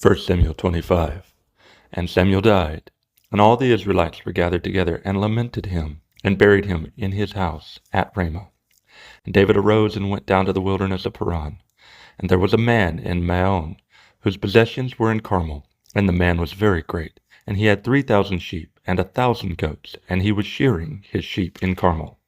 1 Samuel 25. And Samuel died, and all the Israelites were gathered together, and lamented him, and buried him in his house at Ramah. And David arose and went down to the wilderness of Paran. And there was a man in Maon, whose possessions were in Carmel, and the man was very great, and he had 3,000 sheep, and 1,000 goats, and he was shearing his sheep in Carmel.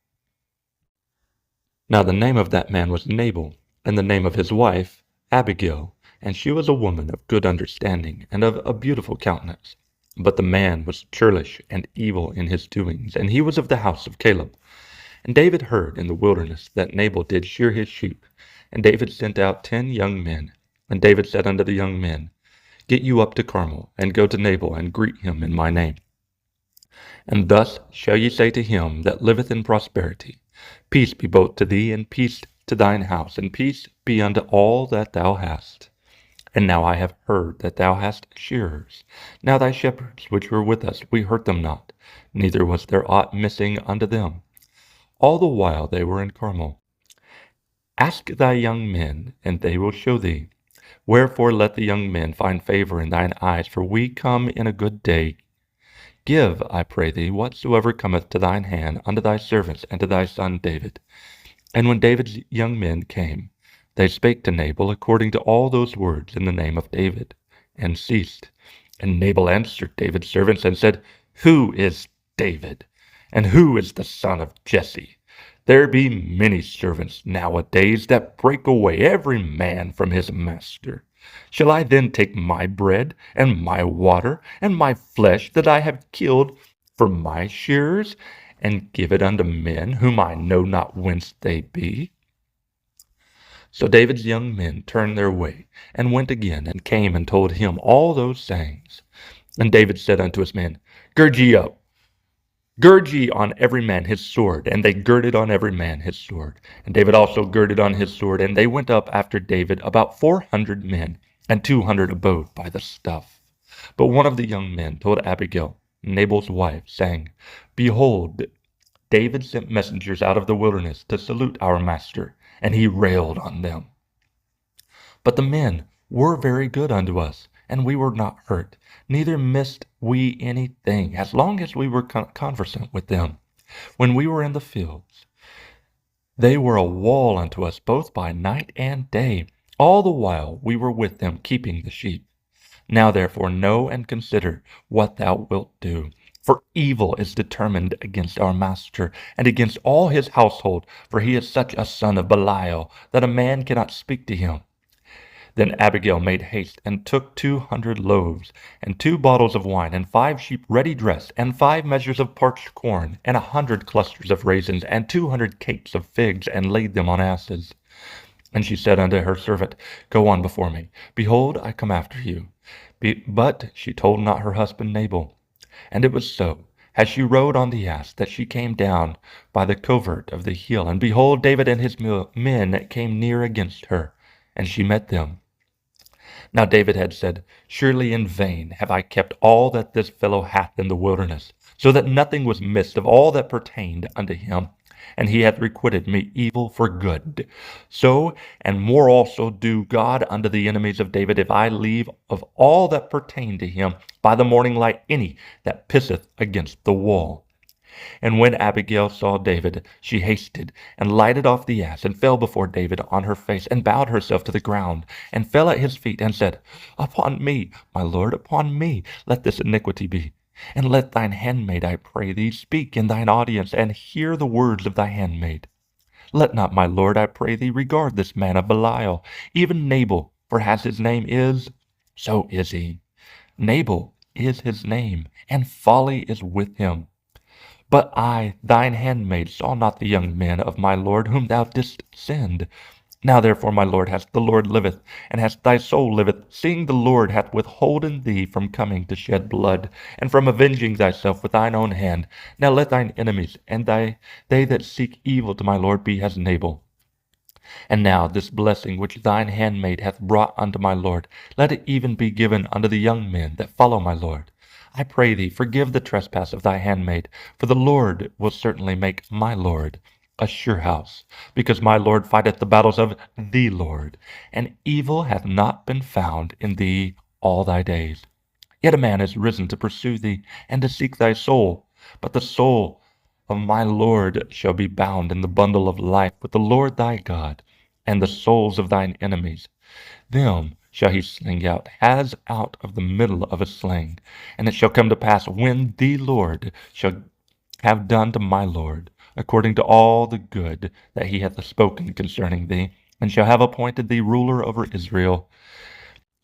Now the name of that man was Nabal, and the name of his wife Abigail, and she was a woman of good understanding, and of a beautiful countenance. But the man was churlish and evil in his doings, and he was of the house of Caleb. And David heard in the wilderness that Nabal did shear his sheep. And David sent out 10 young men. And David said unto the young men, Get you up to Carmel, and go to Nabal, and greet him in my name. And thus shall ye say to him that liveth in prosperity, Peace be both to thee, and peace to thine house, and peace be unto all that thou hast. And now I have heard that thou hast shearers. Now thy shepherds which were with us, we hurt them not, neither was there aught missing unto them, all the while they were in Carmel. Ask thy young men, and they will show thee. Wherefore let the young men find favor in thine eyes, for we come in a good day. Give, I pray thee, whatsoever cometh to thine hand unto thy servants and to thy son David. And when David's young men came, they spake to Nabal according to all those words in the name of David, and ceased. And Nabal answered David's servants and said, Who is David? And who is the son of Jesse? There be many servants nowadays that break away every man from his master. Shall I then take my bread, and my water, and my flesh that I have killed for my shearers, and give it unto men whom I know not whence they be? So David's young men turned their way, and went again, and came and told him all those sayings. And David said unto his men, Gird ye up. Gird ye on every man his sword. And they girded on every man his sword. And David also girded on his sword. And they went up after David, about 400 men, and 200 abode by the stuff. But one of the young men told Abigail, Nabal's wife, saying, Behold, David sent messengers out of the wilderness to salute our master, and he railed on them. But the men were very good unto us, and we were not hurt, neither missed we anything, as long as we were conversant with them. When we were in the fields, they were a wall unto us both by night and day, all the while we were with them keeping the sheep. Now therefore know and consider what thou wilt do. For evil is determined against our master, and against all his household, for he is such a son of Belial, that a man cannot speak to him. Then Abigail made haste, and took 200 loaves, and 2 bottles of wine, and 5 sheep ready dressed, and 5 measures of parched corn, and 100 clusters of raisins, and 200 cakes of figs, and laid them on asses. And she said unto her servant, Go on before me. Behold, I come after you. But she told not her husband Nabal. And it was so, as she rode on the ass, that she came down by the covert of the hill. And behold, David and his men came near against her, and she met them. Now David had said, Surely in vain have I kept all that this fellow hath in the wilderness, so that nothing was missed of all that pertained unto him. And he hath requited me evil for good. So, and more also do God unto the enemies of David, if I leave of all that pertain to him by the morning light any that pisseth against the wall. And when Abigail saw David, she hasted, and lighted off the ass, and fell before David on her face, and bowed herself to the ground, and fell at his feet, and said, Upon me, my lord, upon me, let this iniquity be. And let thine handmaid, I pray thee, speak in thine audience, and hear the words of thy handmaid. Let not my lord, I pray thee, regard this man of Belial, even Nabal, for as his name is, so is he. Nabal is his name, and folly is with him. But I, thine handmaid, saw not the young men of my lord whom thou didst send. Now therefore, my lord, as the Lord liveth, and as thy soul liveth, seeing the Lord hath withholden thee from coming to shed blood, and from avenging thyself with thine own hand, now let thine enemies and they that seek evil to my lord be as Nabal. And now this blessing which thine handmaid hath brought unto my lord, let it even be given unto the young men that follow my lord. I pray thee, forgive the trespass of thy handmaid, for the Lord will certainly make my lord a sure house, because my lord fighteth the battles of the Lord, and evil hath not been found in thee all thy days. Yet a man is risen to pursue thee, and to seek thy soul. But the soul of my Lord shall be bound in the bundle of life with the Lord thy God, and the souls of thine enemies. Them shall he sling out, as out of the middle of a sling. And it shall come to pass, when the Lord shall have done to my Lord, according to all the good that he hath spoken concerning thee, and shall have appointed thee ruler over Israel,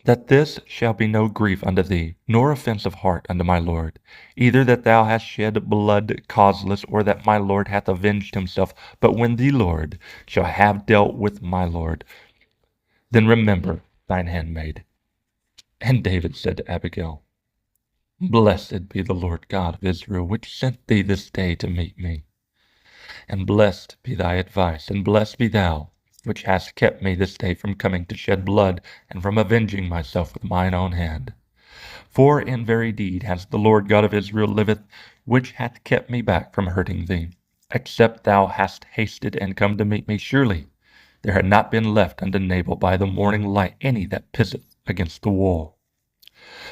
that this shall be no grief unto thee, nor offense of heart unto my Lord, either that thou hast shed blood causeless, or that my Lord hath avenged himself. But when the Lord shall have dealt with my Lord, then remember thine handmaid. And David said to Abigail, Blessed be the Lord God of Israel, which sent thee this day to meet me. And blessed be thy advice, and blessed be thou, which hast kept me this day from coming to shed blood, and from avenging myself with mine own hand. For in very deed, as the Lord God of Israel liveth, which hath kept me back from hurting thee, except thou hast hasted and come to meet me, surely there had not been left unto Nabal by the morning light any that pisseth against the wall.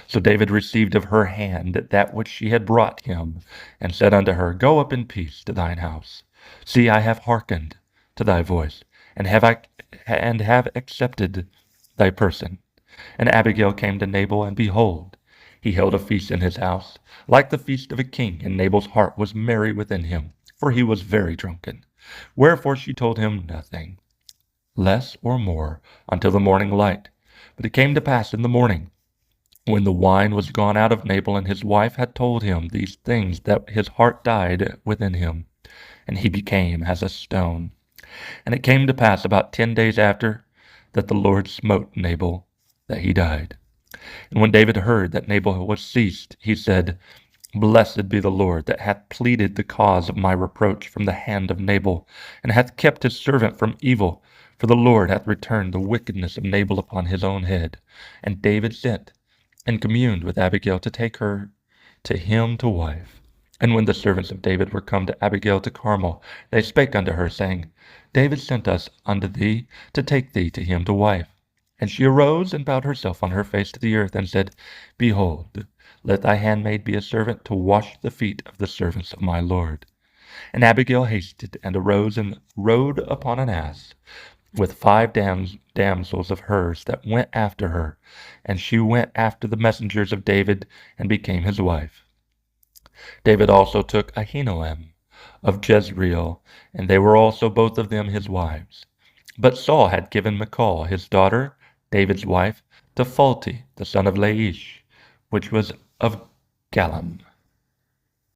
So David received of her hand that which she had brought him, and said unto her, Go up in peace to thine house. See, I have hearkened to thy voice, and have accepted thy person. And Abigail came to Nabal, and behold, he held a feast in his house, like the feast of a king, and Nabal's heart was merry within him, for he was very drunken. Wherefore she told him nothing, less or more, until the morning light. But it came to pass in the morning, when the wine was gone out of Nabal, and his wife had told him these things, that his heart died within him, and he became as a stone. And it came to pass about 10 days after, that the Lord smote Nabal, that he died. And when David heard that Nabal was ceased, he said, Blessed be the Lord, that hath pleaded the cause of my reproach from the hand of Nabal, and hath kept his servant from evil. For the Lord hath returned the wickedness of Nabal upon his own head. And David sent and communed with Abigail to take her to him to wife. And when the servants of David were come to Abigail to Carmel, they spake unto her, saying, David sent us unto thee to take thee to him to wife. And she arose and bowed herself on her face to the earth, and said, Behold, let thy handmaid be a servant to wash the feet of the servants of my Lord. And Abigail hasted, and arose, and rode upon an ass, with 5 damsels of hers that went after her. And she went after the messengers of David, and became his wife. David also took Ahinoam of Jezreel, and they were also both of them his wives. But Saul had given Michal, his daughter, David's wife, to Phalti, the son of Laish, which was of Gallim.